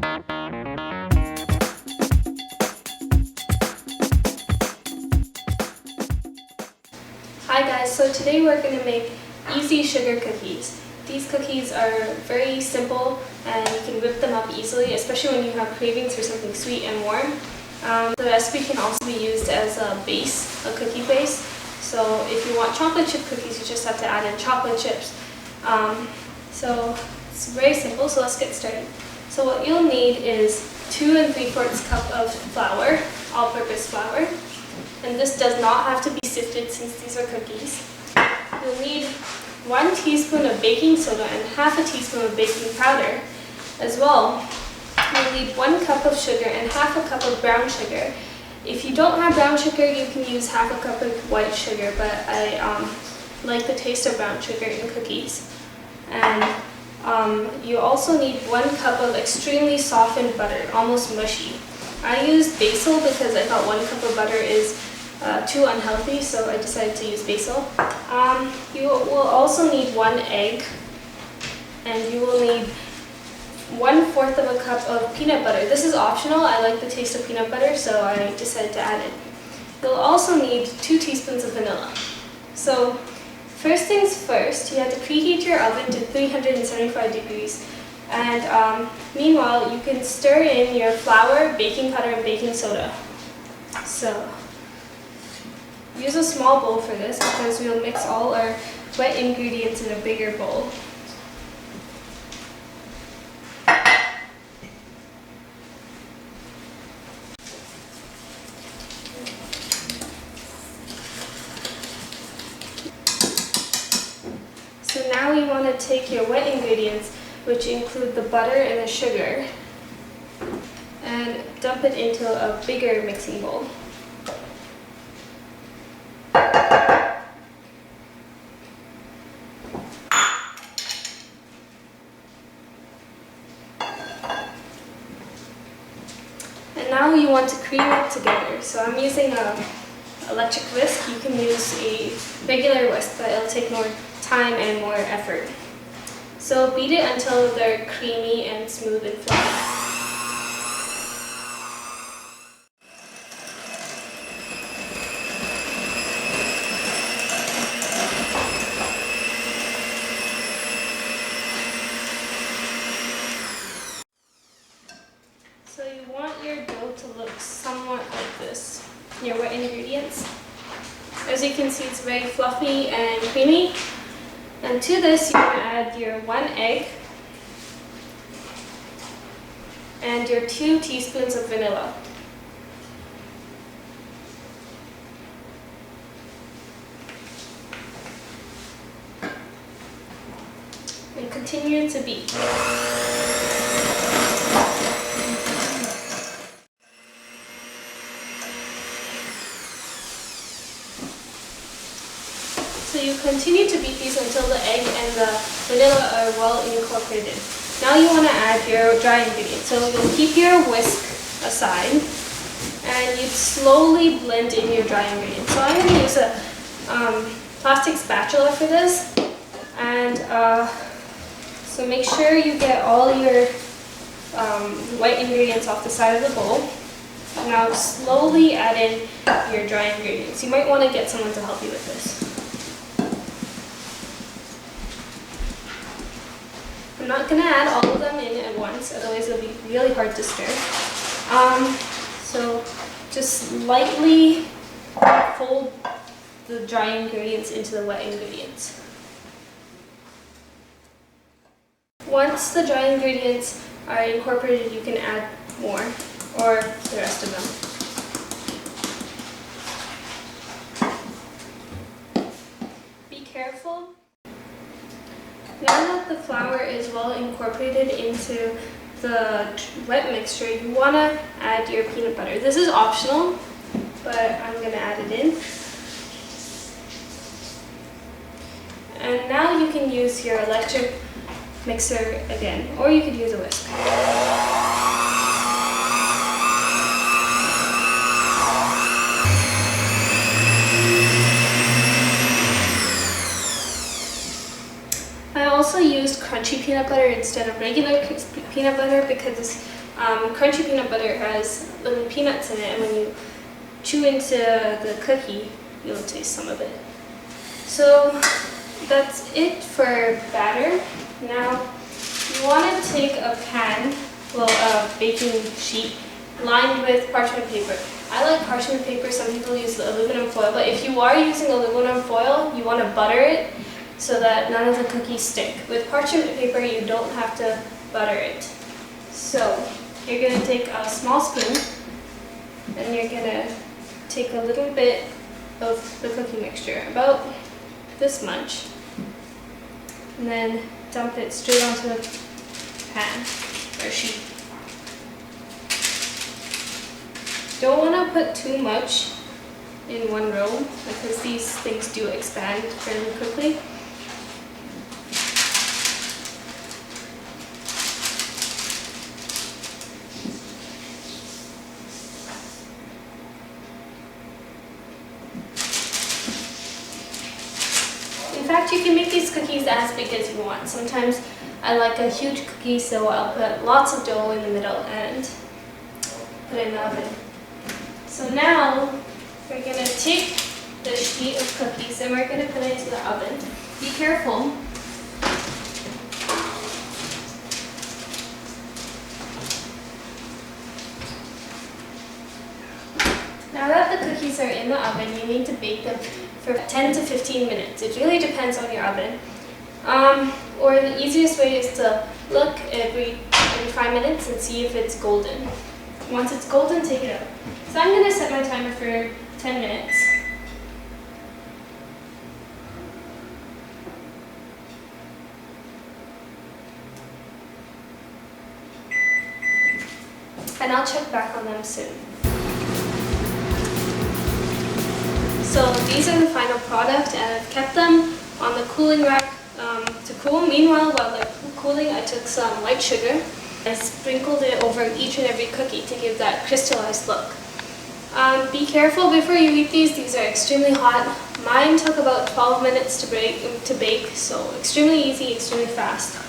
Hi guys, so today we're going to make easy sugar cookies. These cookies are very simple and you can whip them up easily, especially when you have cravings for something sweet and warm. The recipe can also be used as a base, a cookie base. So if you want chocolate chip cookies, you just have to add in chocolate chips. So it's very simple, so let's get started. So what you'll need is 2 3/4 cup of flour, all-purpose flour. And this does not have to be sifted since these are cookies. You'll need 1 teaspoon of baking soda and half a teaspoon of baking powder. As well, you'll need 1 cup of sugar and half a cup of brown sugar. If you don't have brown sugar, you can use half a cup of white sugar, but I like the taste of brown sugar in cookies. And you also need 1 cup of extremely softened butter, almost mushy. I used basil because I thought 1 cup of butter is too unhealthy, so I decided to use basil. You will also need 1 egg, and you will need 1/4 of a cup of peanut butter. This is optional. I like the taste of peanut butter, so I decided to add it. You'll also need 2 teaspoons of vanilla. So first things first, you have to preheat your oven to 375 degrees. And meanwhile, you can stir in your flour, baking powder, and baking soda. So use a small bowl for this because we'll mix all our wet ingredients in a bigger bowl. So now you want to take your wet ingredients, which include the butter and the sugar, and dump it into a bigger mixing bowl. And now you want to cream it together. So I'm using an electric whisk. You can use a regular whisk, but it'll take more time and more effort. So beat it until they're creamy and smooth and fluffy. So you want your dough to look somewhat like this, your wet ingredients. As you can see, it's very fluffy and creamy. And to this, you can add your 1 egg and your 2 teaspoons of vanilla. And continue to beat. So you continue to beat these until the egg and the vanilla are well incorporated. Now you want to add your dry ingredients. So you'll keep your whisk aside and you slowly blend in your dry ingredients. So I'm going to use a plastic spatula for this. And so make sure you get all your white ingredients off the side of the bowl. Now slowly add in your dry ingredients. You might want to get someone to help you with this. I'm not going to add all of them in at once, otherwise it'll be really hard to stir. So just lightly fold the dry ingredients into the wet ingredients. Once the dry ingredients are incorporated, you can add more, or the rest of them. Be careful. Now that the flour is well incorporated into the wet mixture, you want to add your peanut butter. This is optional, but I'm going to add it in. And now you can use your electric mixer again, or you could use a whisk. I also used crunchy peanut butter instead of regular peanut butter because Crunchy peanut butter has little peanuts in it, and when you chew into the cookie, you'll taste some of it. So that's it for batter. Now you want to take a pan, well, a baking sheet lined with parchment paper. I like parchment paper, some people use the aluminum foil, but if you are using aluminum foil, you want to butter it so that none of the cookies stick. With parchment paper, you don't have to butter it. So you're going to take a small spoon and you're going to take a little bit of the cookie mixture, about this much, and then dump it straight onto the pan or sheet. Don't want to put too much in one row because these things do expand fairly quickly. In fact, you can make these cookies as big as you want. Sometimes I like a huge cookie, so I'll put lots of dough in the middle and put it in the oven. So now we're going to take the sheet of cookies and we're going to put it into the oven. Be careful. Now that the cookies are in the oven, you need to bake them for 10 to 15 minutes. It really depends on your oven. Or the easiest way is to look every 5 minutes and see if it's golden. Once it's golden, take it out. So I'm going to set my timer for 10 minutes. And I'll check back on them soon. So these are the final product, and I've kept them on the cooling rack to cool. Meanwhile, while they're cooling, I took some white sugar. I sprinkled it over each and every cookie to give that crystallized look. Be careful before you eat these. These are extremely hot. Mine took about 12 minutes to bake, so extremely easy, extremely fast.